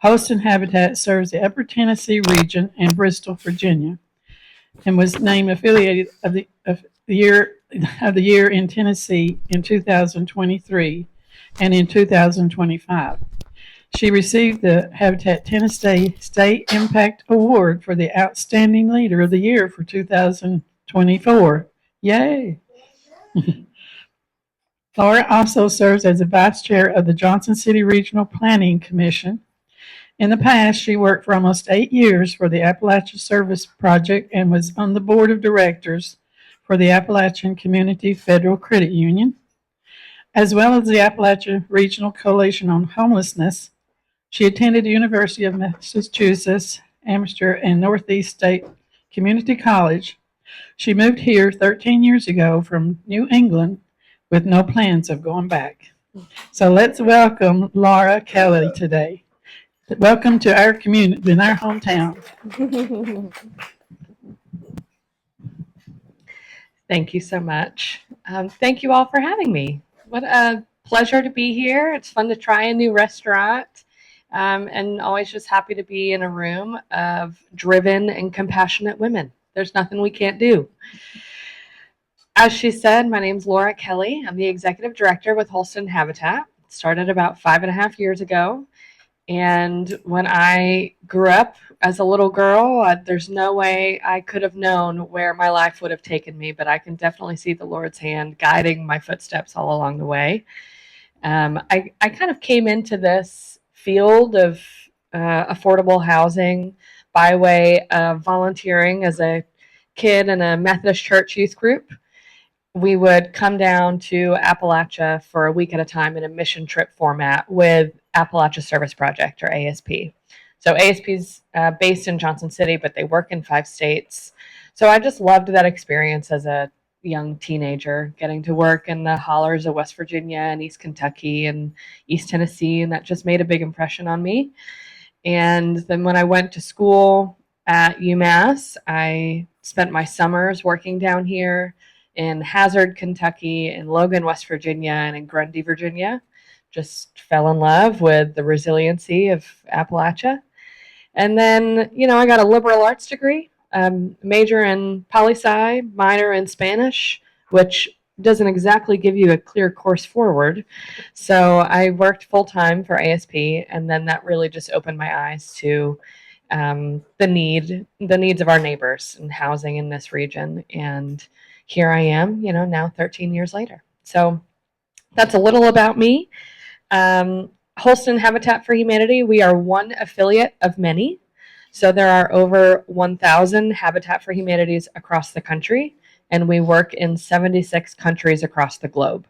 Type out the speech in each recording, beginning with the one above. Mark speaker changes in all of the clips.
Speaker 1: Holston Habitat serves the Upper Tennessee region and Bristol, Virginia, and was named affiliated of the year in Tennessee in 2023 and in 2025. She received the Habitat Tennessee State Impact Award for the Outstanding Leader of the Year for 2024. Yay! Laura also serves as the Vice Chair of the Johnson City Regional Planning Commission. In the past, she worked for almost 8 years for the Appalachia Service Project and was on the Board of Directors for the Appalachian Community Federal Credit Union, as well as the Appalachia Regional Coalition on Homelessness. She attended the University of Massachusetts, Amherst, and Northeast State Community College. She moved here 13 years ago from New England with no plans of going back. So let's welcome Laura Kelly today. Welcome to our community, in our hometown.
Speaker 2: Thank you so much. Thank you all for having me. What a pleasure to be here. It's fun to try a new restaurant, and always just happy to be in a room of driven and compassionate women. There's nothing we can't do. As she said, my name's Laura Kelly. I'm the executive director with Holston Habitat. Started about 5.5 years ago. And when I grew up as a little girl, there's no way I could have known where my life would have taken me, but I can definitely see the Lord's hand guiding my footsteps all along the way. I kind of came into this field of affordable housing by way of volunteering as a kid in a Methodist church youth group. We would come down to Appalachia for a week at a time in a mission trip format with Appalachia Service Project, or ASP. So ASP is based in Johnson City, but they work in 5 states. So I just loved that experience as a young teenager, getting to work in the hollers of West Virginia and East Kentucky and East Tennessee, and that just made a big impression on me. And then when I went to school at UMass, I spent my summers working down here in Hazard, Kentucky, in Logan, West Virginia, and in Grundy, Virginia. Just fell in love with the resiliency of Appalachia. And then, I got a liberal arts degree, major in poli-sci, minor in Spanish, which doesn't exactly give you a clear course forward. So I worked full-time for ASP, and then that really just opened my eyes to the needs of our neighbors and housing in this region. And here I am, now 13 years later. So that's a little about me. Holston Habitat for Humanity, we are one affiliate of many. So there are over 1,000 Habitat for Humanities across the country, and we work in 76 countries across the globe.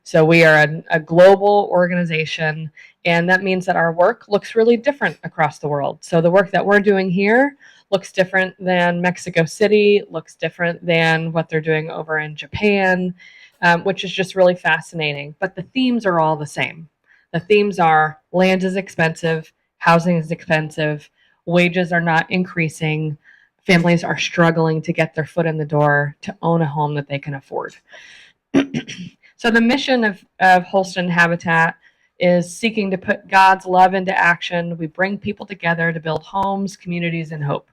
Speaker 2: So we are a global organization, and that means that our work looks really different across the world. So the work that we're doing here looks different than Mexico City, looks different than what they're doing over in Japan, which is just really fascinating. But the themes are all the same. The themes are land is expensive, housing is expensive, wages are not increasing, families are struggling to get their foot in the door to own a home that they can afford. So the mission of Holston Habitat is seeking to put God's love into action. We bring people together to build homes, communities, and hope.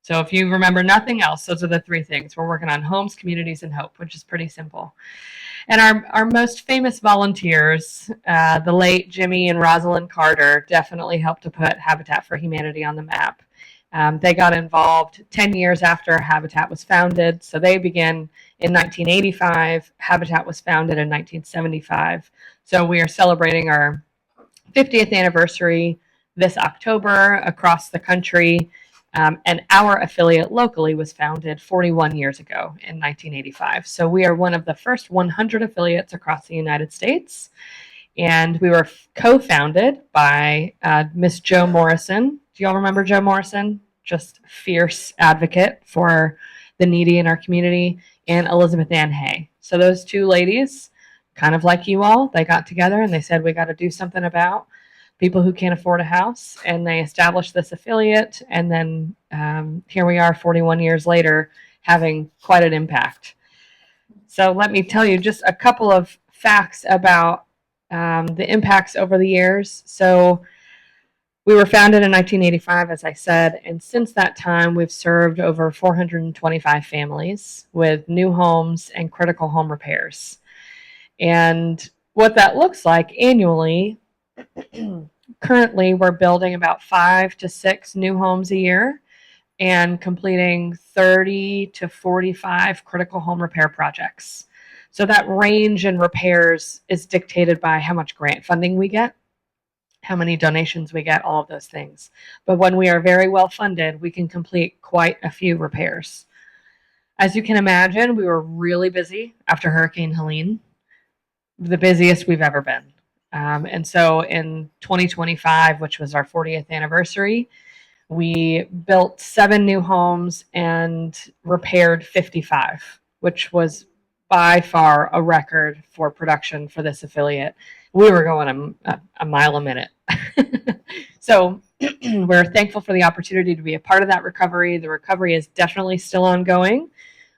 Speaker 2: So if you remember nothing else, those are the 3 things. We're working on homes, communities, and hope, which is pretty simple. And our most famous volunteers, the late Jimmy and Rosalind Carter, definitely helped to put Habitat for Humanity on the map. They got involved 10 years after Habitat was founded. So they began in 1985. Habitat was founded in 1975. So we are celebrating our 50th anniversary this October across the country. And our affiliate locally was founded 41 years ago in 1985. So we are one of the first 100 affiliates across the United States. And we were co-founded by Miss Jo Morrison. Do y'all remember Jo Morrison? Just fierce advocate for the needy in our community. And Elizabeth Ann Hay. So those 2 ladies, kind of like you all, they got together and they said, we got to do something about people who can't afford a house, and they established this affiliate, and then here we are 41 years later having quite an impact. So let me tell you just a couple of facts about the impacts over the years. So We were founded in 1985, as I said, and since that time, we've served over 425 families with new homes and critical home repairs. And what that looks like annually, currently, we're building about 5 to 6 new homes a year and completing 30 to 45 critical home repair projects. So that range in repairs is dictated by how much grant funding we get, how many donations we get, all of those things. But when we are very well funded, we can complete quite a few repairs. As you can imagine, we were really busy after Hurricane Helene, the busiest we've ever been. And so in 2025, which was our 40th anniversary, we built 7 new homes and repaired 55, which was by far a record for production for this affiliate. We were going a mile a minute. So we're thankful for the opportunity to be a part of that recovery. The recovery is definitely still ongoing.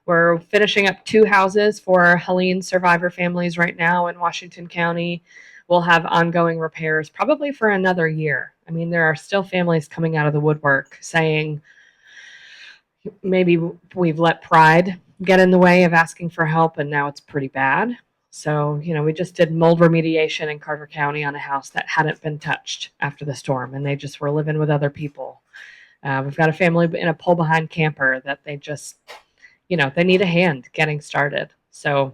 Speaker 2: We're finishing up 2 houses for Helene survivor families right now in Washington County. We'll have ongoing repairs probably for another year. I mean, there are still families coming out of the woodwork saying maybe we've let pride get in the way of asking for help and now it's pretty bad. So, we just did mold remediation in Carter County on a house that hadn't been touched after the storm, and they just were living with other people. We've got a family in a pull behind camper that they just, they need a hand getting started. So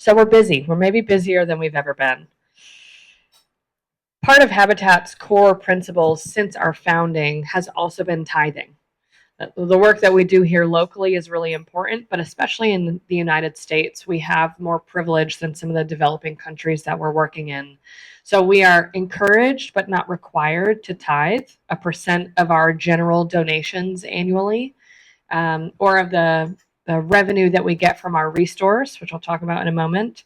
Speaker 2: we're busy. We're maybe busier than we've ever been. Part of Habitat's core principles since our founding has also been tithing. The work that we do here locally is really important, but especially in the United States, we have more privilege than some of the developing countries that we're working in. So we are encouraged, but not required to tithe a % of our general donations annually, or of the revenue that we get from our restores, which I'll talk about in a moment.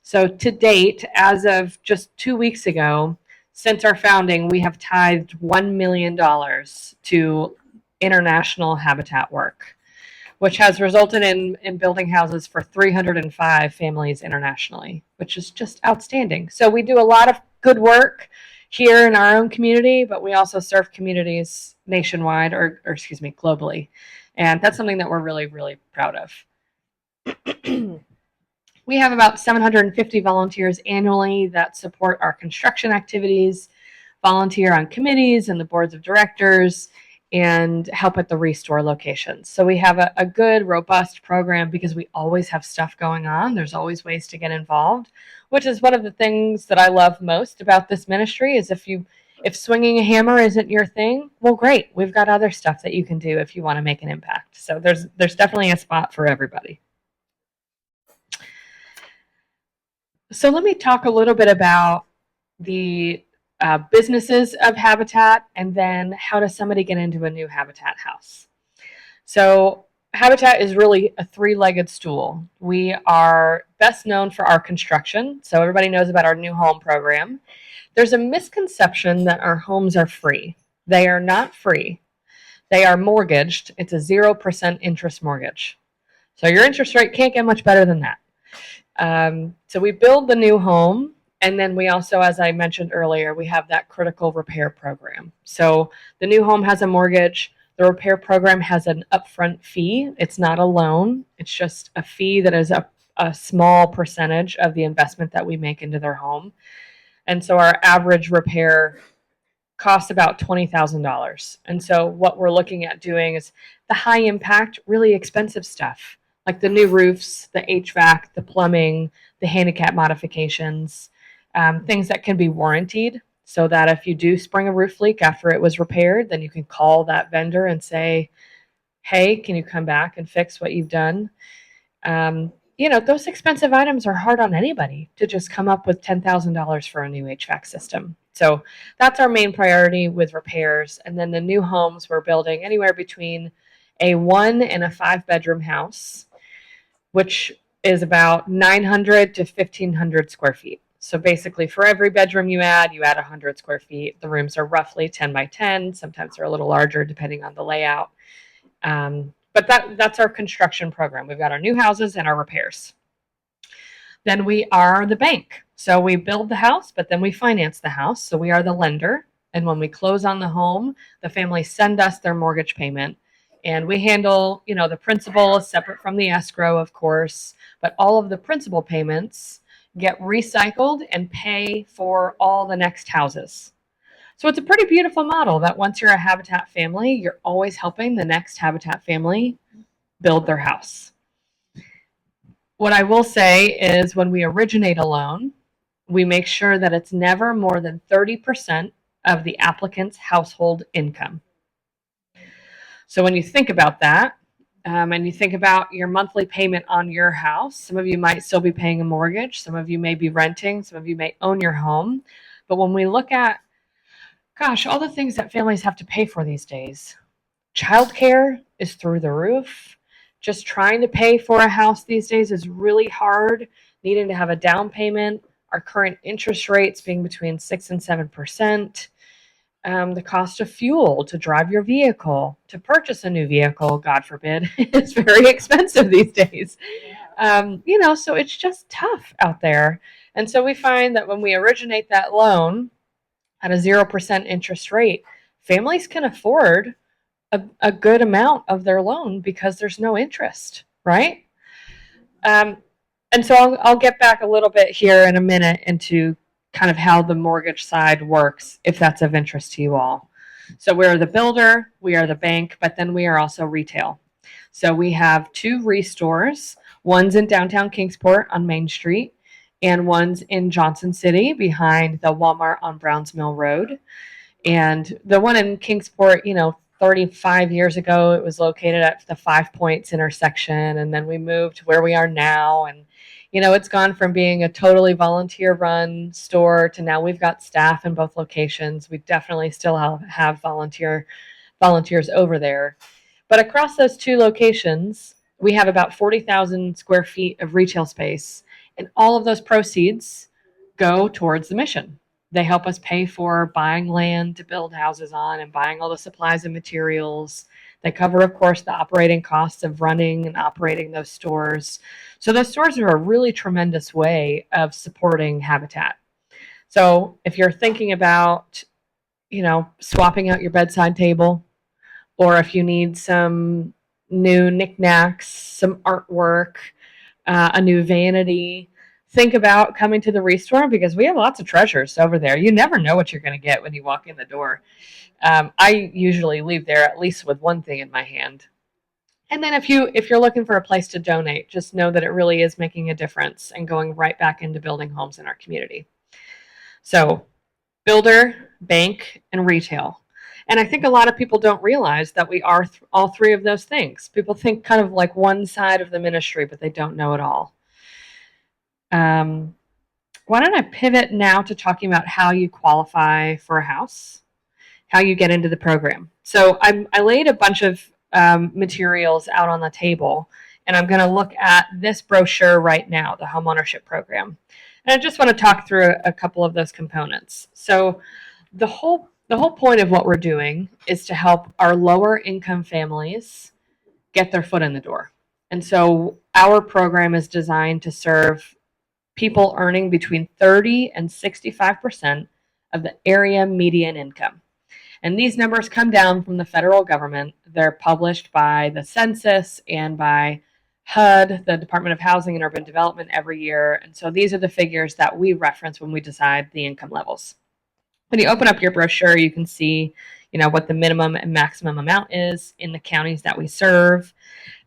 Speaker 2: So to date, as of just 2 weeks ago, since our founding, we have tithed $1 million to international habitat work, which has resulted in building houses for 305 families internationally, which is just outstanding. So we do a lot of good work here in our own community, but we also serve communities nationwide or excuse me, globally. And that's something that we're really, really proud of. We have about 750 volunteers annually that support our construction activities, volunteer on committees and the boards of directors, and help at the restore locations. So we have a good, robust program because we always have stuff going on. There's always ways to get involved, which is one of the things that I love most about this ministry is if swinging a hammer isn't your thing, well, great. We've got other stuff that you can do if you want to make an impact. So there's definitely a spot for everybody. So let me talk a little bit about the businesses of Habitat, and then how does somebody get into a new Habitat house. So Habitat is really a 3-legged stool. We are best known for our construction, so everybody knows about our new home program. There's a misconception that our homes are free. They are not free. They are mortgaged. It's a 0% interest mortgage. So your interest rate can't get much better than that. So we build the new home, and then we also, as I mentioned earlier, we have that critical repair program. So the new home has a mortgage. The repair program has an upfront fee. It's not a loan. It's just a fee that is a small percentage of the investment that we make into their home. And so our average repair costs about $20,000. And so what we're looking at doing is the high impact, really expensive stuff, like the new roofs, the HVAC, the plumbing, the handicap modifications, things that can be warrantied, so that if you do spring a roof leak after it was repaired, then you can call that vendor and say, hey, can you come back and fix what you've done? Those expensive items are hard on anybody to just come up with $10,000 for a new HVAC system. So that's our main priority with repairs. And then the new homes, we're building anywhere between a 1 and a 5-bedroom house, which is about 900 to 1,500 square feet. So basically, for every bedroom you add 100 square feet. The rooms are roughly 10 by 10. Sometimes they're a little larger depending on the layout. But that's our construction program. We've got our new houses and our repairs. Then we are the bank. So we build the house, but then we finance the house. So we are the lender. And when we close on the home, the family send us their mortgage payment. And we handle, the principal is separate from the escrow, of course, but all of the principal payments get recycled and pay for all the next houses. So it's a pretty beautiful model that once you're a Habitat family, you're always helping the next Habitat family build their house. What I will say is when we originate a loan, we make sure that it's never more than 30% of the applicant's household income. So when you think about that, and you think about your monthly payment on your house, some of you might still be paying a mortgage, some of you may be renting, some of you may own your home. But when we look at, all the things that families have to pay for these days, childcare is through the roof. Just trying to pay for a house these days is really hard, needing to have a down payment, our current interest rates being between 6 and 7%. The cost of fuel to drive your vehicle, to purchase a new vehicle, God forbid, is very expensive these days. So it's just tough out there. And so we find that when we originate that loan at a 0% interest rate, families can afford a good amount of their loan because there's no interest, right? And so I'll get back a little bit here in a minute into kind of how the mortgage side works, if that's of interest to you all. So we're the builder, we are the bank, but then we are also retail. So we have 2 restores. One's in downtown Kingsport on Main Street, and one's in Johnson City behind the Walmart on Browns Mill Road. And the one in Kingsport, 35 years ago, it was located at the 5 Points intersection. And then we moved to where we are now. And, it's gone from being a totally volunteer run store to now we've got staff in both locations. We definitely still have volunteers over there. But across those 2 locations, we have about 40,000 square feet of retail space. And all of those proceeds go towards the mission. They help us pay for buying land to build houses on and buying all the supplies and materials. They cover, of course, the operating costs of running and operating those stores. So those stores are a really tremendous way of supporting Habitat. So if you're thinking about, swapping out your bedside table, or if you need some new knickknacks, some artwork, a new vanity, think about coming to the restore because we have lots of treasures over there. You never know what you're going to get when you walk in the door. I usually leave there at least with one thing in my hand. And then if you're looking for a place to donate, just know that it really is making a difference and going right back into building homes in our community. So builder, bank, and retail. And I think a lot of people don't realize that we are all 3 of those things. People think kind of like one side of the ministry, but they don't know it all. Why don't I pivot now to talking about how you qualify for a house, how you get into the program. So I laid a bunch of materials out on the table, and I'm going to look at this brochure right now, the homeownership program. And I just want to talk through a couple of those components. So the whole point of what we're doing is to help our lower income families get their foot in the door. And so our program is designed to serve people earning between 30 and 65% of the area median income. And these numbers come down from the federal government. They're published by the census and by HUD, the Department of Housing and Urban Development, every year. And so these are the figures that we reference when we decide the income levels. When you open up your brochure, you can see, what the minimum and maximum amount is in the counties that we serve.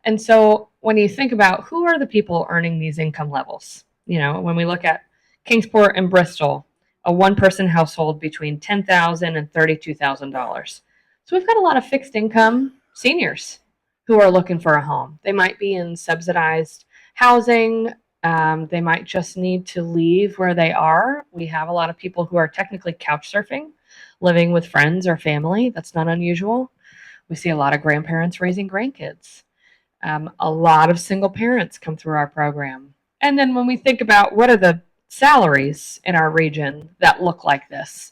Speaker 2: And so when you think about who are the people earning these income levels, when we look at Kingsport and Bristol, a 1-person household between $10,000 and $32,000. So we've got a lot of fixed income seniors who are looking for a home. They might be in subsidized housing. They might just need to leave where they are. We have a lot of people who are technically couch surfing, living with friends or family. That's not unusual. We see a lot of grandparents raising grandkids. A lot of single parents come through our program. And then when we think about what are the salaries in our region that look like this,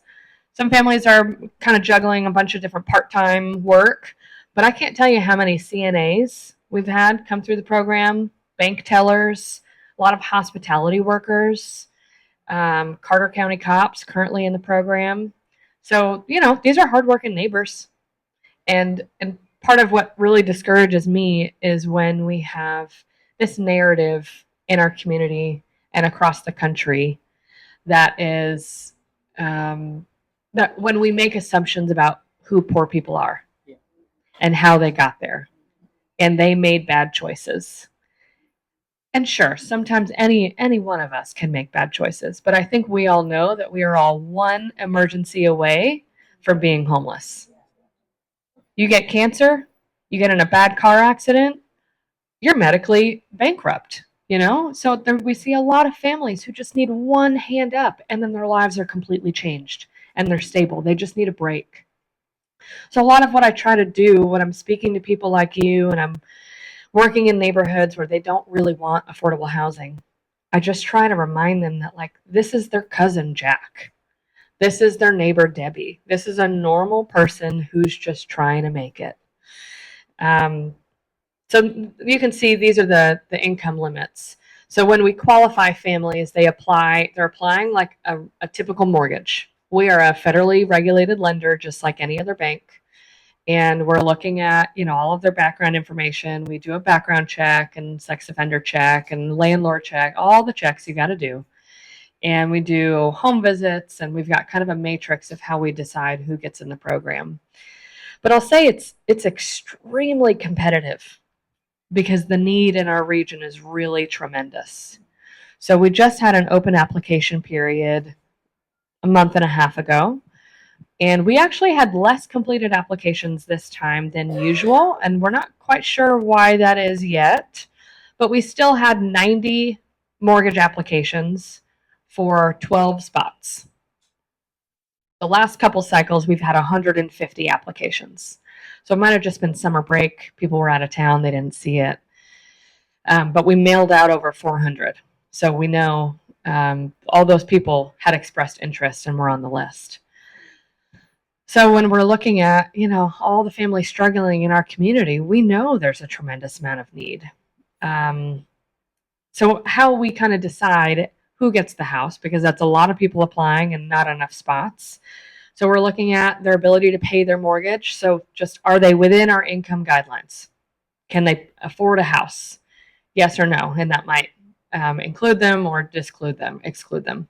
Speaker 2: some families are kind of juggling a bunch of different part-time work, but I can't tell you how many CNAs we've had come through the program, bank tellers, a lot of hospitality workers, Carter County cops currently in the program. So, these are hardworking neighbors. And part of what really discourages me is when we have this narrative in our community and across the country that is that when we make assumptions about who poor people are and how they got there and they made bad choices. And sure, sometimes any one of us can make bad choices, but I think we all know that we are all one emergency away from being homeless. You get cancer, you get in a bad car accident, you're medically bankrupt, So we see a lot of families who just need one hand up and then their lives are completely changed and they're stable. They just need a break. So a lot of what I try to do when I'm speaking to people like you and I'm working in neighborhoods where they don't really want affordable housing, I just try to remind them that, like, this is their cousin Jack. This is their neighbor Debbie. This is a normal person who's just trying to make it. So you can see these are the income limits. So when we qualify families, they're applying like a typical mortgage. We are a federally regulated lender, just like any other bank. And we're looking at, all of their background information. We do a background check and sex offender check and landlord check, all the checks you got to do. And we do home visits, and we've got kind of a matrix of how we decide who gets in the program. But I'll say it's extremely competitive because the need in our region is really tremendous. So we just had an open application period a month and a half ago, and we actually had less completed applications this time than usual, and we're not quite sure why that is yet, but we still had 90 mortgage applications for 12 spots. The last couple cycles, we've had 150 applications. So it might have just been summer break. People were out of town. They didn't see it. But we mailed out over 400. So we know all those people had expressed interest and were on the list. So when we're looking at, all the families struggling in our community, we know there's a tremendous amount of need. So how we kind of decide who gets the house, because that's a lot of people applying and not enough spots. So we're looking at their ability to pay their mortgage. So just, are they within our income guidelines? Can they afford a house? Yes or no? And that might include them or exclude them.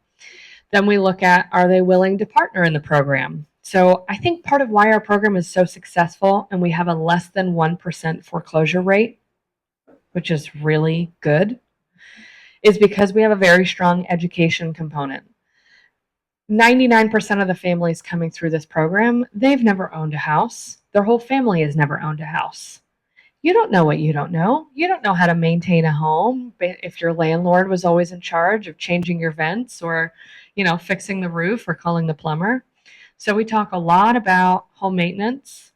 Speaker 2: Then we look at, are they willing to partner in the program? So I think part of why our program is so successful and we have a less than 1% foreclosure rate, which is really good, is because we have a very strong education component. 99% of the families coming through this program, they've never owned a house. Their whole family has never owned a house. You don't know what you don't know. You don't know how to maintain a home if your landlord was always in charge of changing your vents or, fixing the roof or calling the plumber. So we talk a lot about home maintenance,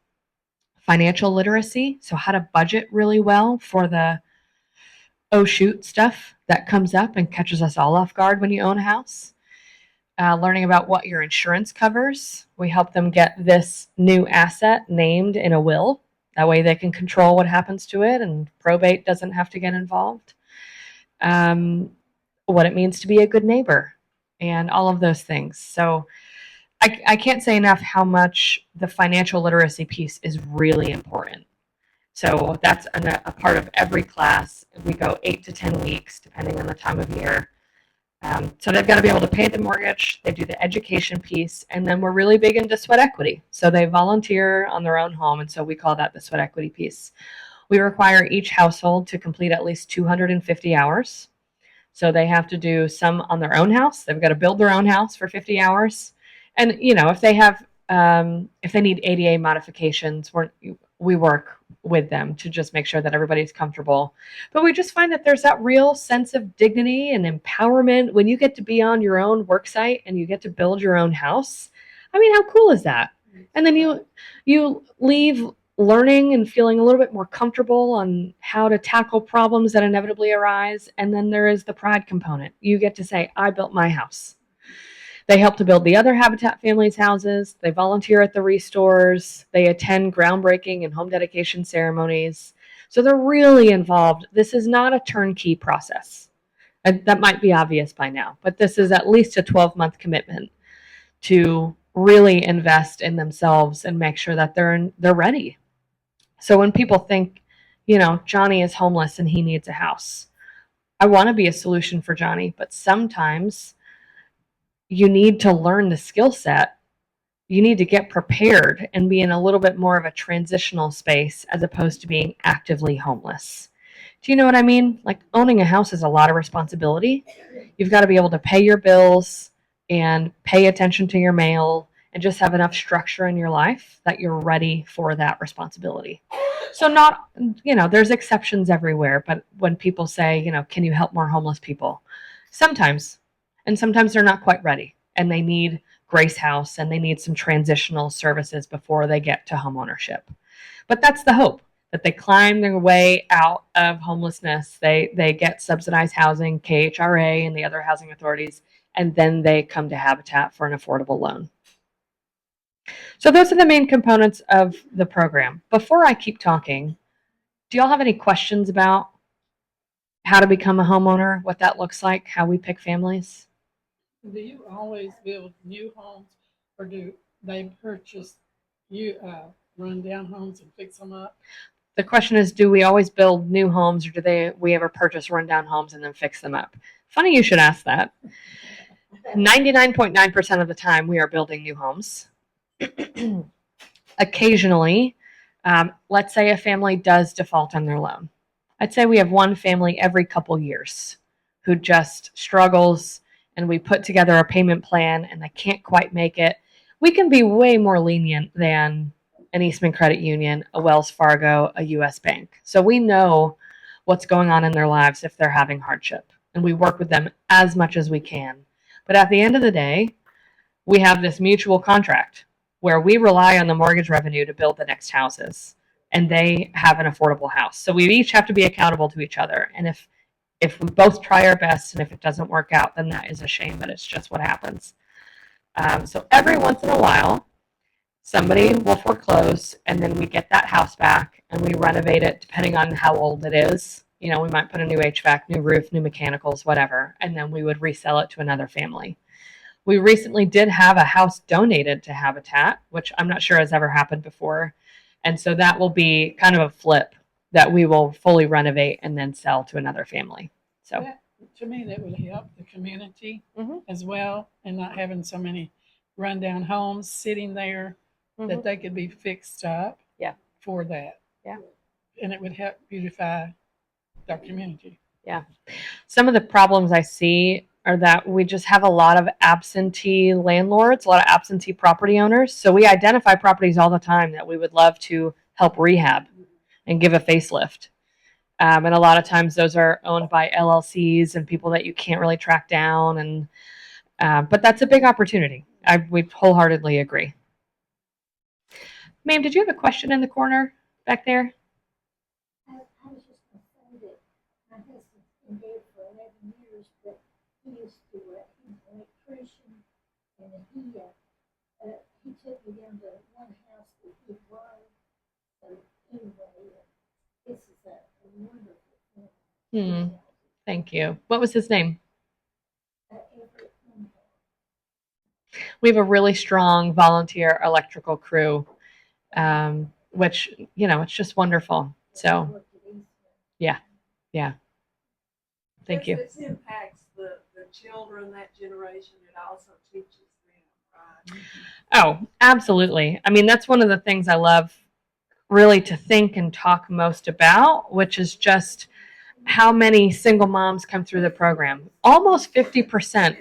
Speaker 2: financial literacy, so how to budget really well for the oh shoot stuff that comes up and catches us all off guard when you own a house. Learning about what your insurance covers. We help them get this new asset named in a will. That way they can control what happens to it and probate doesn't have to get involved. What it means to be a good neighbor and all of those things. So I can't say enough how much the financial literacy piece is really important. So that's a part of every class. We go 8 to 10 weeks, depending on the time of year. So they've got to be able to pay the mortgage. They do the education piece. And then we're really big into sweat equity. So they volunteer on their own home. And so we call that the sweat equity piece. We require each household to complete at least 250 hours. So they have to do some on their own house. They've got to build their own house for 50 hours. And, if they have, if they need ADA modifications, we work with them to just make sure that everybody's comfortable. But we just find that there's that real sense of dignity and empowerment when you get to be on your own work site and you get to build your own house. I mean, how cool is that? And then you leave learning and feeling a little bit more comfortable on how to tackle problems that inevitably arise. And then there is the pride component. You get to say, I built my house. They help to build the other Habitat families' houses. They volunteer at the restores. They attend groundbreaking and home dedication ceremonies. So they're really involved. This is not a turnkey process. And that might be obvious by now, but this is at least a 12-month commitment to really invest in themselves and make sure that they're ready. So when people think, Johnny is homeless and he needs a house, I want to be a solution for Johnny, but sometimes you need to learn the skill set. You need to get prepared and be in a little bit more of a transitional space as opposed to being actively homeless. Do you know what I mean? Like, owning a house is a lot of responsibility. You've got to be able to pay your bills and pay attention to your mail and just have enough structure in your life that you're ready for that responsibility. So not, there's exceptions everywhere, but when people say, can you help more homeless people? Sometimes, and sometimes they're not quite ready and they need Grace House and they need some transitional services before they get to homeownership. But that's the hope, that they climb their way out of homelessness. They get subsidized housing, KHRA and the other housing authorities, and then they come to Habitat for an affordable loan. So those are the main components of the program. Before I keep talking, do y'all have any questions about how to become a homeowner, what that looks like, how we pick families?
Speaker 1: Do you always build new homes, or do they purchase run-down homes and fix them up?
Speaker 2: The question is, do we always build new homes, or do we ever purchase rundown homes and then fix them up? Funny you should ask that. 99.9% of the time, we are building new homes. Occasionally, let's say a family does default on their loan. I'd say we have one family every couple years who just struggles, and we put together a payment plan and they can't quite make it. We can be way more lenient than an Eastman Credit Union, a Wells Fargo, a US Bank. So we know what's going on in their lives if they're having hardship, and we work with them as much as we can. But at the end of the day, we have this mutual contract where we rely on the mortgage revenue to build the next houses, and they have an affordable house. So we each have to be accountable to each other. And if we both try our best and if it doesn't work out, then that is a shame, but it's just what happens. So every once in a while, somebody will foreclose, and then we get that house back and we renovate it depending on how old it is. We might put a new HVAC, new roof, new mechanicals, whatever, and then we would resell it to another family. We recently did have a house donated to Habitat, which I'm not sure has ever happened before. And so that will be kind of a flip that we will fully renovate and then sell to another family. So
Speaker 1: to me, that would help the community as well, and not having so many rundown homes sitting there that they could be fixed up for that.
Speaker 2: Yeah.
Speaker 1: And it would help beautify our community.
Speaker 2: Yeah. Some of the problems I see are that we just have a lot of absentee landlords, a lot of absentee property owners. So we identify properties all the time that we would love to help rehab and give a facelift. And a lot of times those are owned by LLCs and people that you can't really track down. And but that's a big opportunity. We wholeheartedly agree. Ma'am, did you have a question in the corner back there?
Speaker 3: I was just going to say that my husband's been dead for 11 years, but he used to, he was an electrician, and he took me down to one house that he was. So anyway, this is a wonderful thing.
Speaker 2: Thank you. What was his name?
Speaker 3: Everett.
Speaker 2: We have a really strong volunteer electrical crew, which, it's just wonderful. So, yeah. Thank you.
Speaker 4: This impacts the children, that generation. It also teaches them, right?
Speaker 2: Oh, absolutely. I mean, that's one of the things I love really to think and talk most about, which is just how many single moms come through the program. Almost 50%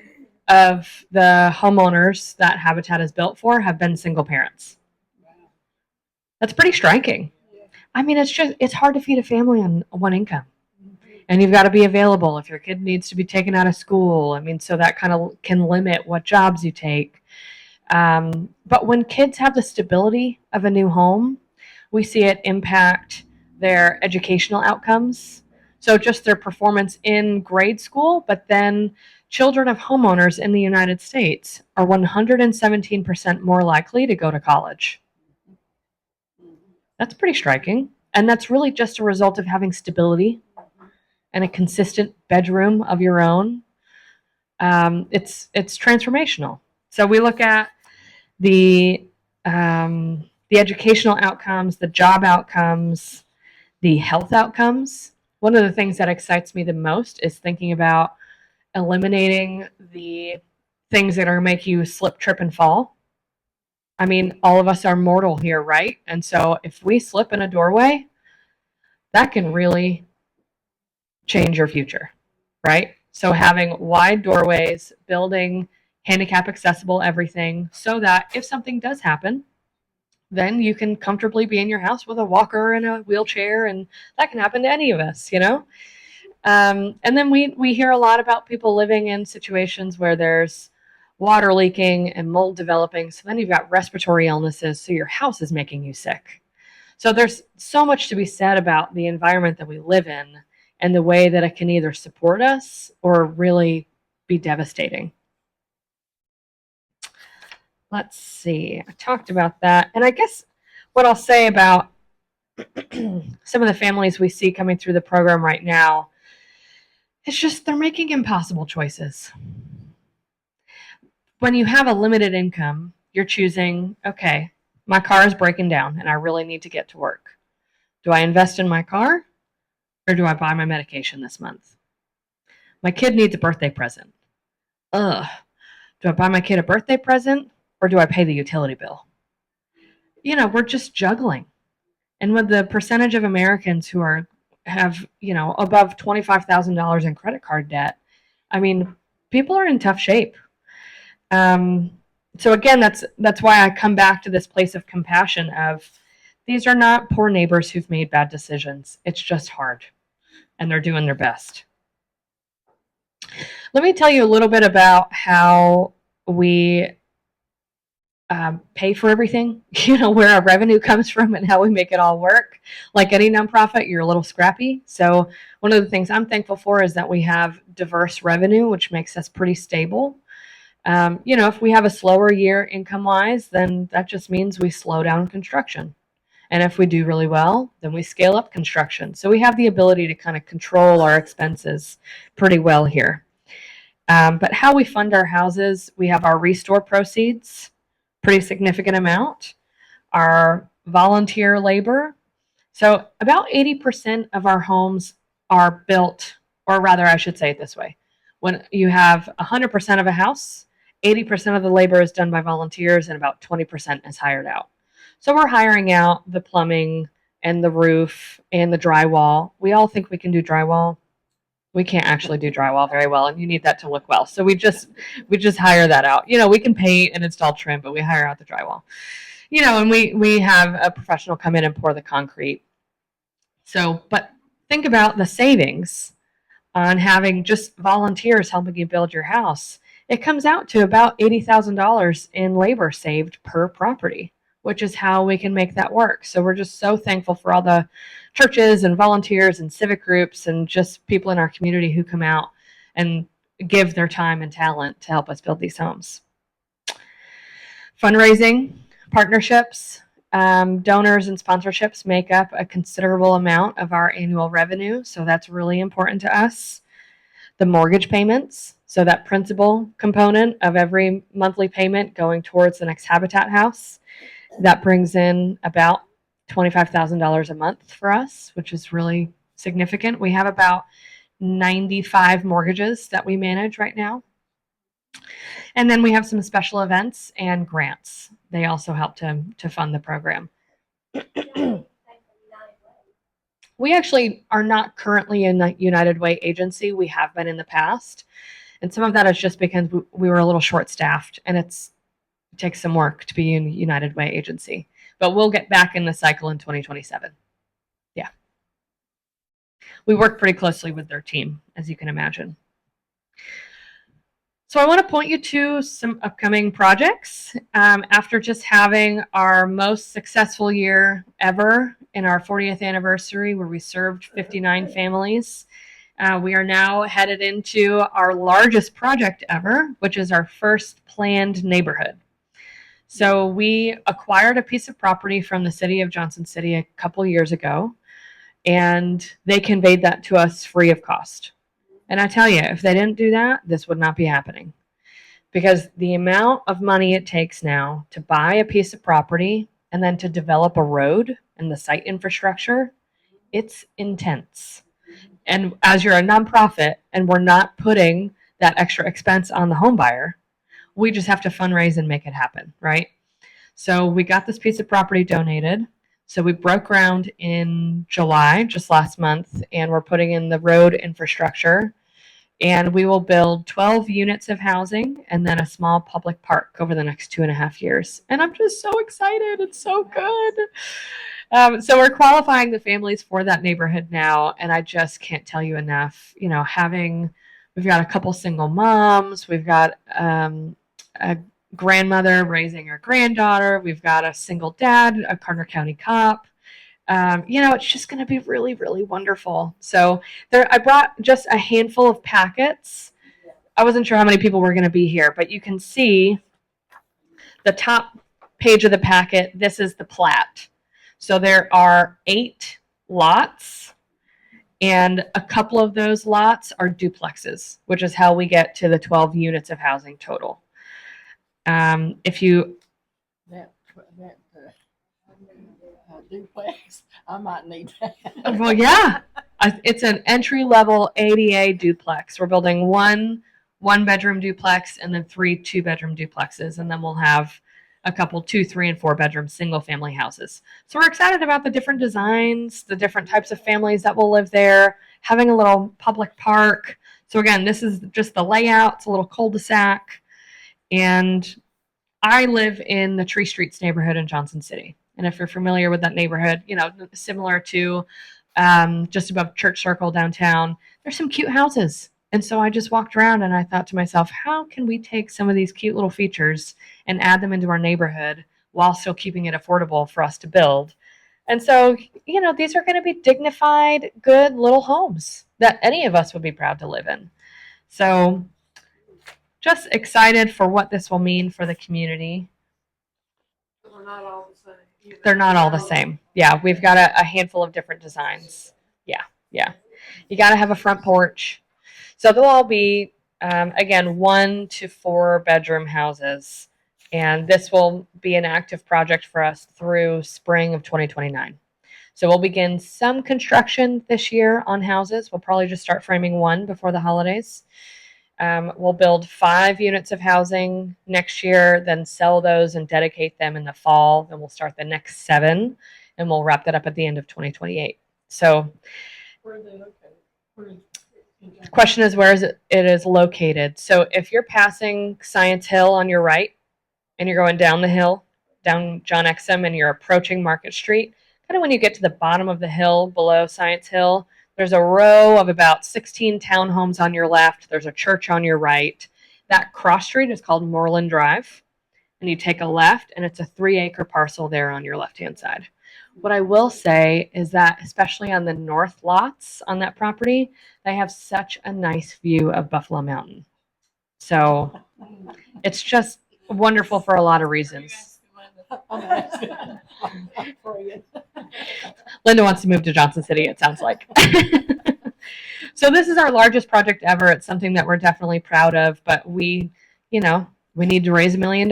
Speaker 2: of the homeowners that Habitat is built for have been single parents. That's pretty striking. I mean, it's hard to feed a family on one income. And you've got to be available if your kid needs to be taken out of school. I mean, so that kind of can limit what jobs you take. But when kids have the stability of a new home, we see it impact their educational outcomes. So just their performance in grade school, but then children of homeowners in the United States are 117% more likely to go to college. That's pretty striking. And that's really just a result of having stability and a consistent bedroom of your own. It's transformational. So we look at the the educational outcomes, the job outcomes, the health outcomes. One of the things that excites me the most is thinking about eliminating the things that are make you slip, trip, and fall. I mean, all of us are mortal here, right? And so if we slip in a doorway, that can really change your future, right? So having wide doorways, building handicap accessible everything so that if something does happen, then you can comfortably be in your house with a walker and a wheelchair, and that can happen to any of us, you know? And then we hear a lot about people living in situations where there's water leaking and mold developing. So then you've got respiratory illnesses. So your house is making you sick. So there's so much to be said about the environment that we live in and the way that it can either support us or really be devastating. Let's see. I talked about that. And I guess what I'll say about some of the families we see coming through the program right now, it's just they're making impossible choices. When you have a limited income, you're choosing, okay, my car is breaking down and I really need to get to work. Do I invest in my car or do I buy my medication this month? My kid needs a birthday present. Ugh. Do I buy my kid a birthday present or do I pay the utility bill? You know, we're just juggling. And with the percentage of Americans who have, you know, above $25,000 in credit card debt, I mean, people are in tough shape. So again, that's why I come back to this place of compassion of these are not poor neighbors who've made bad decisions. It's just hard and they're doing their best. Let me tell you a little bit about how we pay for everything, you know, where our revenue comes from and how we make it all work. Like any nonprofit, you're a little scrappy. So one of the things I'm thankful for is that we have diverse revenue, which makes us pretty stable. You know, if we have a slower year income-wise, then that just means we slow down construction. And if we do really well, then we scale up construction. So we have the ability to kind of control our expenses pretty well here. But how we fund our houses, we have our restore proceeds, pretty significant amount, our volunteer labor. So about 80% of our homes are built, or rather, I should say it this way. When you have 100% of a house, 80% of the labor is done by volunteers and about 20% is hired out. So we're hiring out the plumbing and the roof and the drywall. We all think we can do drywall. We can't actually do drywall very well, and you need that to look well. So we just hire that out. You know, we can paint and install trim, but we hire out the drywall. You know, and we have a professional come in and pour the concrete. So, but think about the savings on having just volunteers helping you build your house. It comes out to about $80,000 in labor saved per property, which is how we can make that work. So we're just so thankful for all the churches and volunteers and civic groups and just people in our community who come out and give their time and talent to help us build these homes. Fundraising, partnerships, donors and sponsorships make up a considerable amount of our annual revenue, so that's really important to us. The mortgage payments, so that principal component of every monthly payment going towards the next Habitat house, that brings in about $25,000 a month for us, which is really significant. We have about 95 mortgages that we manage right now. And then we have some special events and grants. They also help to fund the program. We actually are not currently in the United Way agency. We have been in the past. And some of that is just because we were a little short-staffed, and it takes some work to be in United Way agency. But we'll get back in the cycle in 2027. Yeah. We work pretty closely with their team, as you can imagine. So I want to point you to some upcoming projects. After just having our most successful year ever in our 40th anniversary, where we served 59 families, we are now headed into our largest project ever, which is our first planned neighborhood. So we acquired a piece of property from the city of Johnson City a couple years ago, and they conveyed that to us free of cost. And I tell you, if they didn't do that, this would not be happening. because the amount of money it takes now to buy a piece of property and then to develop a road and the site infrastructure, it's intense. And as you're a nonprofit and we're not putting that extra expense on the home buyer, we just have to fundraise and make it happen, right? So we got this piece of property donated. So we broke ground in July, just last month, and we're putting in the road infrastructure. And we will build 12 units of housing and then a small public park over the next 2.5 years. And I'm just so excited. It's so good. So we're qualifying the families for that neighborhood now. And I just can't tell you enough, we've got a couple single moms. We've got a grandmother raising her granddaughter. We've got a single dad, a Carter County cop. It's just going to be really, really wonderful. So I brought just a handful of packets. I wasn't sure how many people were going to be here, but you can see the top page of the packet. This is the plat. So there are 8 lots, and a couple of those lots are duplexes, which is how we get to the 12 units of housing total. If you
Speaker 5: duplex, I might need that.
Speaker 2: Well, yeah, it's an entry-level ADA duplex. We're building one bedroom duplex and then 3 2-bedroom duplexes, and then we'll have a couple 2, 3, and 4-bedroom single-family houses. So we're excited about the different designs, the different types of families that will live there, having a little public park. So again, this is just the layout. It's a little cul-de-sac, and I live in the Tree Streets neighborhood in Johnson City. And if you're familiar with that neighborhood, similar to just above Church Circle downtown, there's some cute houses. And so I just walked around and I thought to myself, how can we take some of these cute little features and add them into our neighborhood while still keeping it affordable for us to build? And so, these are going to be dignified, good little homes that any of us would be proud to live in. So just excited for what this will mean for the community.
Speaker 4: They're not all the same.
Speaker 2: They're not all the same. Yeah, we've got a handful of different designs. Yeah. You got to have a front porch. So they'll all be, again, 1 to 4 bedroom houses. And this will be an active project for us through spring of 2029. So we'll begin some construction this year on houses. We'll probably just start framing 1 before the holidays. We'll build 5 units of housing next year, then sell those and dedicate them in the fall. Then we'll start the next 7, and we'll wrap that up at the end of 2028. So
Speaker 5: Where are they located?
Speaker 2: the question is, where it is located. So if you're passing Science Hill on your right and you're going down the hill, down John Exum, and you're approaching Market Street, kind of when you get to the bottom of the hill below Science Hill, there's a row of about 16 townhomes on your left. There's a church on your right. That cross street is called Moreland Drive. And you take a left, and it's a 3-acre parcel there on your left-hand side. What I will say is that, especially on the north lots on that property, they have such a nice view of Buffalo Mountain. So it's just wonderful for a lot of reasons.
Speaker 5: I'm asking. I'm praying.
Speaker 2: Linda wants to move to Johnson City, it sounds like. So this is our largest project ever. It's something that we're definitely proud of, but we need to raise $1 million.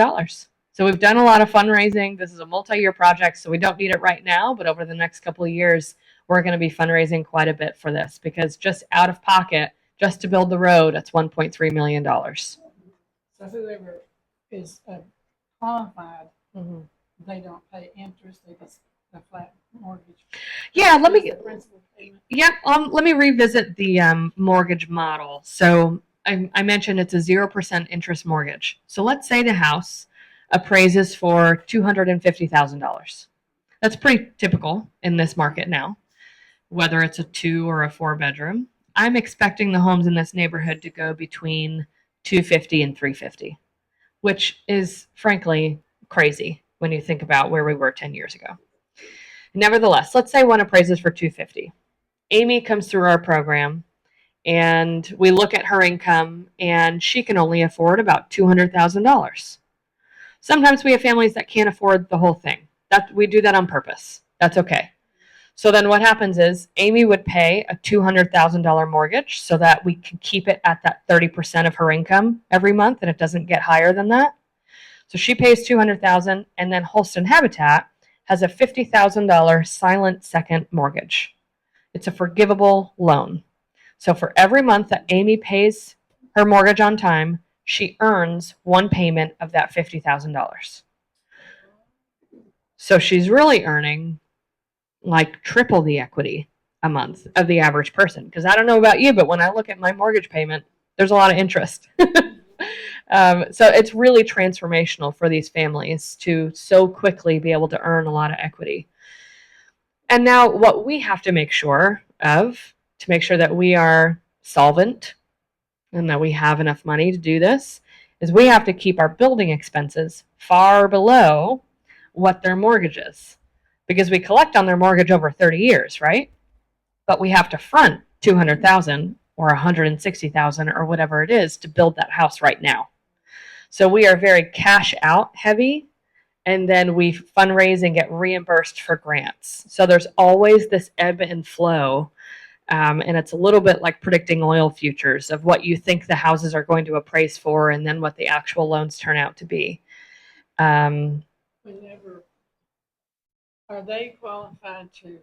Speaker 2: So we've done a lot of fundraising. This is a multi-year project, so we don't need it right now, but over the next couple of years, we're going to be fundraising quite a bit for this, because just out of pocket, just to build the road, it's $1.3 million.
Speaker 5: So whoever is qualified, they don't pay interest, they just a flat mortgage.
Speaker 2: Yeah, let me revisit the mortgage model. So I mentioned it's a 0% interest mortgage. So let's say the house appraises for $250,000. That's pretty typical in this market now, whether it's a 2 or a 4 bedroom. I'm expecting the homes in this neighborhood to go between $250,000 and $350,000, which is frankly crazy when you think about where we were 10 years ago. Nevertheless, let's say one appraises for $250,000. Amy comes through our program, and we look at her income, and she can only afford about $200,000. Sometimes we have families that can't afford the whole thing. We do that on purpose. That's okay. So then what happens is Amy would pay a $200,000 mortgage so that we can keep it at that 30% of her income every month and it doesn't get higher than that. So she pays $200,000, and then Holston Habitat has a $50,000 silent second mortgage. It's a forgivable loan. So for every month that Amy pays her mortgage on time, she earns one payment of that $50,000. So she's really earning like triple the equity a month of the average person. Because I don't know about you, but when I look at my mortgage payment, there's a lot of interest. So it's really transformational for these families to so quickly be able to earn a lot of equity. And now what we have to make sure of to make sure that we are solvent and that we have enough money to do this is we have to keep our building expenses far below what their mortgage is, because we collect on their mortgage over 30 years, right? But we have to front 200,000 or 160,000 or whatever it is to build that house right now. So we are very cash out heavy, and then we fundraise and get reimbursed for grants. So there's always this ebb and flow. And it's a little bit like predicting oil futures of what you think the houses are going to appraise for and then what the actual loans turn out to be.
Speaker 5: Whenever, are they qualified to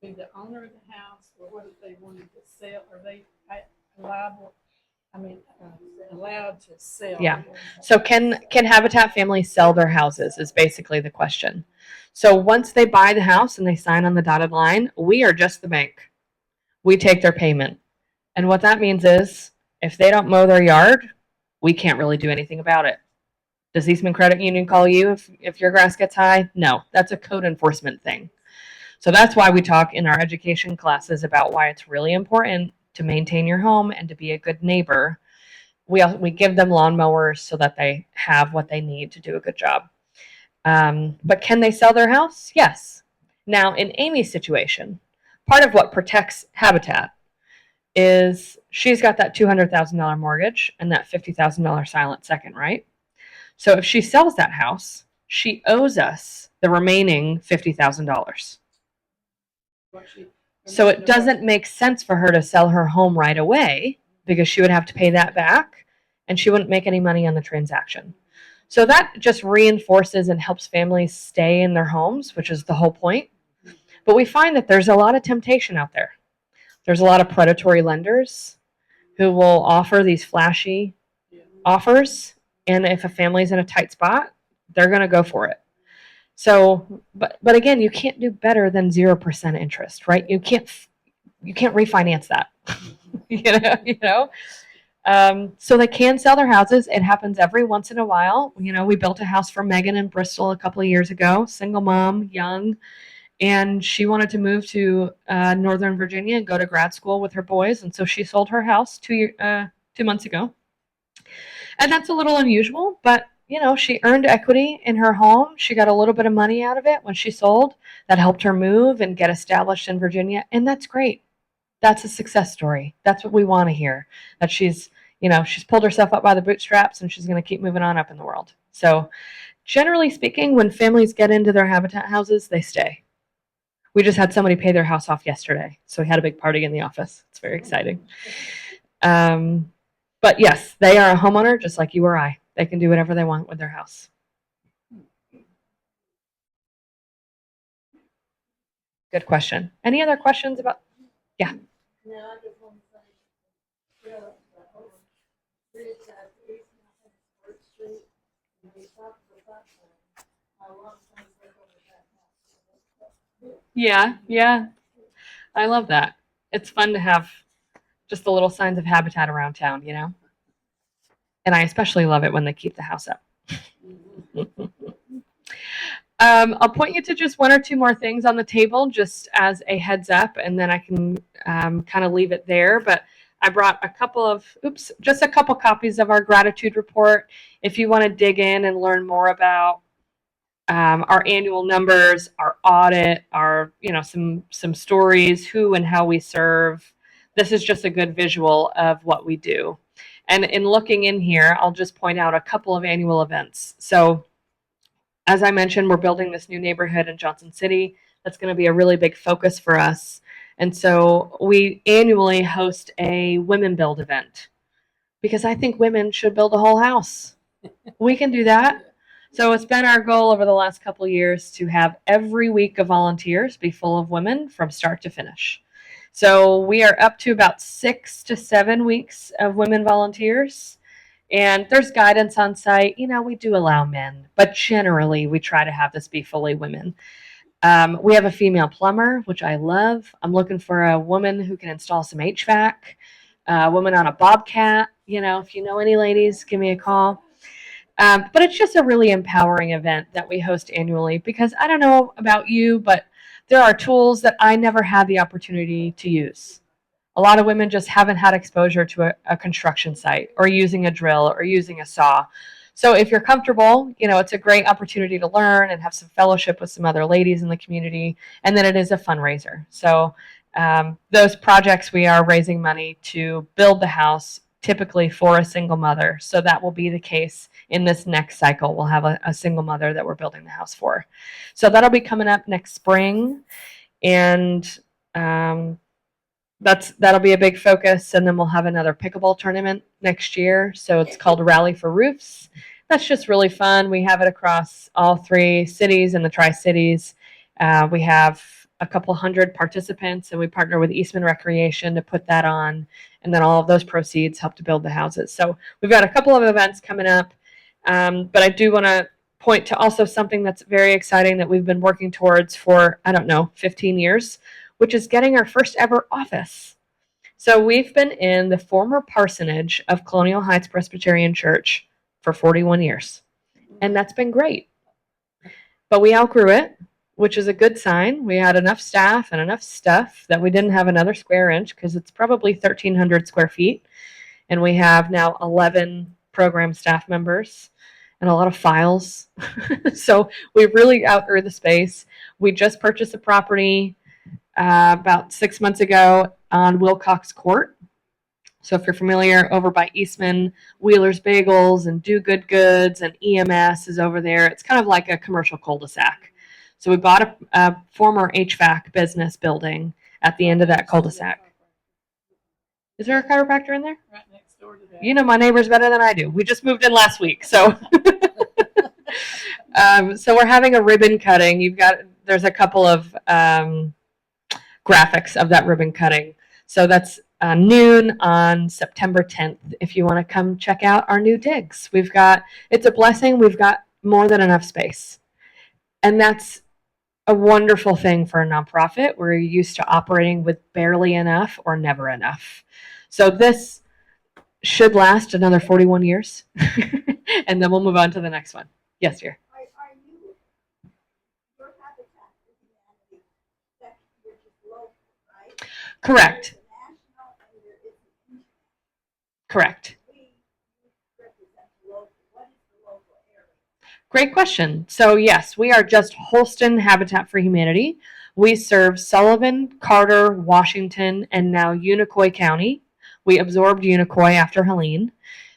Speaker 5: be the owner of the house, or what if they wanted to sell? Are they liable? Allowed to sell?
Speaker 2: Yeah. So can Habitat families sell their houses is basically the question. So once they buy the house and they sign on the dotted line, we are just the bank. We take their payment. And what that means is if they don't mow their yard, we can't really do anything about it. Does Eastman Credit Union call you if your grass gets high? No, that's a code enforcement thing. So that's why we talk in our education classes about why it's really important to maintain your home and to be a good neighbor. We give them lawnmowers so that they have what they need to do a good job. But can they sell their house? Yes. Now, in Amy's situation, part of what protects Habitat is she's got that $200,000 mortgage and that $50,000 silent second, right? So if she sells that house, she owes us the remaining $50,000. So it doesn't make sense for her to sell her home right away because she would have to pay that back and she wouldn't make any money on the transaction. So that just reinforces and helps families stay in their homes, which is the whole point. But we find that there's a lot of temptation out there. There's a lot of predatory lenders who will offer these flashy offers. And if a family's in a tight spot, they're going to go for it. So, but again, you can't do better than 0% interest, right? You can't refinance that, you know? So they can sell their houses. It happens every once in a while. We built a house for Megan in Bristol a couple of years ago, single mom, young, and she wanted to move to Northern Virginia and go to grad school with her boys. And so she sold her house 2 months ago. And that's a little unusual, but she earned equity in her home. She got a little bit of money out of it when she sold. That helped her move and get established in Virginia. And that's great. That's a success story. That's what we want to hear. That she's pulled herself up by the bootstraps and she's going to keep moving on up in the world. So generally speaking, when families get into their Habitat houses, they stay. We just had somebody pay their house off yesterday. So we had a big party in the office. It's very exciting. But yes, they are a homeowner just like you or I. They can do whatever they want with their house. Good question. Any other questions about? Yeah.
Speaker 3: No, I just want to say, the whole bridge out there, Birch Street, and they talked about how long things they go with that.
Speaker 2: Yeah. I love that. It's fun to have just the little signs of Habitat around town, And I especially love it when they keep the house up. I'll point you to just one or two more things on the table just as a heads up, and then I can kind of leave it there. But I brought just a couple copies of our gratitude report. If you want to dig in and learn more about our annual numbers, our audit, our some stories, who and how we serve. This is just a good visual of what we do. And in looking in here, I'll just point out a couple of annual events. So as I mentioned, we're building this new neighborhood in Johnson City. That's going to be a really big focus for us. And so we annually host a Women Build event because I think women should build a whole house. We can do that. So it's been our goal over the last couple of years to have every week of volunteers be full of women from start to finish. So we are up to about 6 to 7 weeks of women volunteers. And there's guidance on site. You know, we do allow men, but generally we try to have this be fully women. We have a female plumber, which I love. I'm looking for a woman who can install some HVAC, a woman on a bobcat. You know, if you know any ladies, give me a call. But it's just a really empowering event that we host annually because I don't know about you, but there are tools that I never had the opportunity to use. A lot of women just haven't had exposure to a construction site or using a drill or using a saw. So if you're comfortable, you know, it's a great opportunity to learn and have some fellowship with some other ladies in the community. And then it is a fundraiser. So those projects, we are raising money to build the house, typically for a single mother. So that will be the case in this next cycle. We'll have a single mother that we're building the house for. So that'll be coming up next spring. And that'll be a big focus. And then we'll have another pickleball tournament next year. So it's called Rally for Roofs. That's just really fun. We have it across all 3 cities in the Tri-Cities. We have a couple hundred participants, and we partner with Eastman Recreation to put that on. And then all of those proceeds help to build the houses. So we've got a couple of events coming up. But I do want to point to also something that's very exciting that we've been working towards for, 15 years, which is getting our first ever office. So we've been in the former parsonage of Colonial Heights Presbyterian Church for 41 years. And that's been great. But we outgrew it, which is a good sign. We had enough staff and enough stuff that we didn't have another square inch because it's probably 1,300 square feet. And we have now 11 program staff members and a lot of files. So we really outgrew the space. We just purchased a property about 6 months ago on Wilcox Court. So if you're familiar, over by Eastman, Wheeler's Bagels and Do Good Goods and EMS is over there. It's kind of like a commercial cul-de-sac. So we bought a former HVAC business building at the end of that cul-de-sac. Is there a chiropractor in there?
Speaker 5: Right next door to that.
Speaker 2: You know my neighbors better than I do. We just moved in last week, so so we're having a ribbon cutting. There's a couple of graphics of that ribbon cutting. So that's noon on September 10th. If you want to come check out our new digs, it's a blessing. We've got more than enough space, and that's a wonderful thing for a nonprofit. We're used to operating with barely enough or never enough. So this should last another 41 years, and then we'll move on to the next one. Yes, dear.
Speaker 3: Are you, your Habitat for Humanity, that you're just local, right?
Speaker 2: Correct.
Speaker 3: There's a national and there is an international.
Speaker 2: Correct.
Speaker 3: We represent local. What is the local area?
Speaker 2: Great question. So yes, we are just Holston Habitat for Humanity. We serve Sullivan, Carter, Washington, and now Unicoi County. We absorbed Unicoi after Helene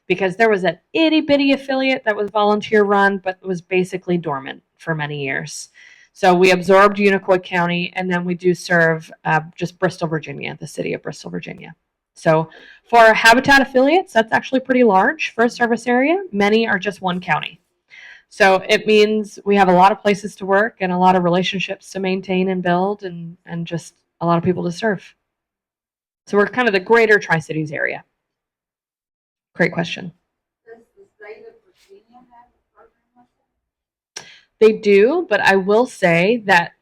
Speaker 2: because there was an itty bitty affiliate that was volunteer run, but was basically dormant for many years. So we absorbed Unicoi County, and then we do serve just Bristol, Virginia, the city of Bristol, Virginia. So for our Habitat affiliates, that's actually pretty large for a service area. Many are just one county. So it means we have a lot of places to work and a lot of relationships to maintain and build and just a lot of people to serve. So we're kind of the greater Tri-Cities area. Great question.
Speaker 3: Does the state of Virginia have a program like that?
Speaker 2: They do, but I will say that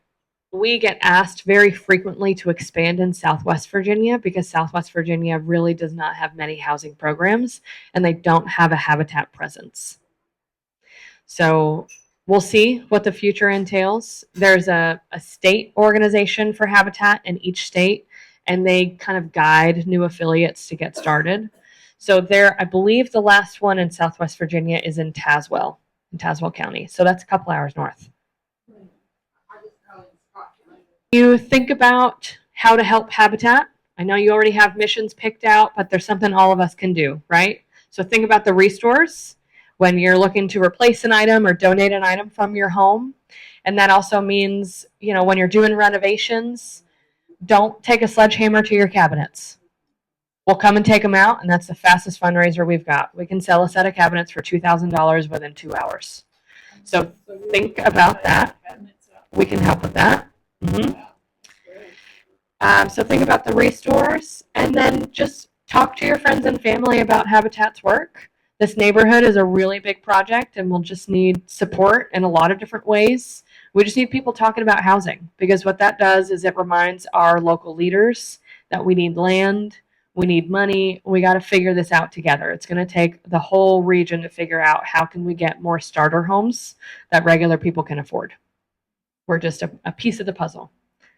Speaker 2: we get asked very frequently to expand in Southwest Virginia because Southwest Virginia really does not have many housing programs and they don't have a Habitat presence. So we'll see what the future entails. There's a state organization for Habitat in each state, and they kind of guide new affiliates to get started. So I believe the last one in Southwest Virginia is in Tazewell County. So that's a couple hours north. You think about how to help Habitat. I know you already have missions picked out, but there's something all of us can do, right? So think about the restores. when you're looking to replace an item or donate an item from your home. And that also means, when you're doing renovations, don't take a sledgehammer to your cabinets. We'll come and take them out, and that's the fastest fundraiser we've got. We can sell a set of cabinets for $2,000 within 2 hours. So think about that. We can help with that. So think about the restores, and then just talk to your friends and family about Habitat's work. This neighborhood is a really big project, and we'll just need support in a lot of different ways. We just need people talking about housing, because what that does is it reminds our local leaders that we need land, we need money, we got to figure this out together. It's going to take the whole region to figure out how can we get more starter homes that regular people can afford. We're just a piece of the puzzle.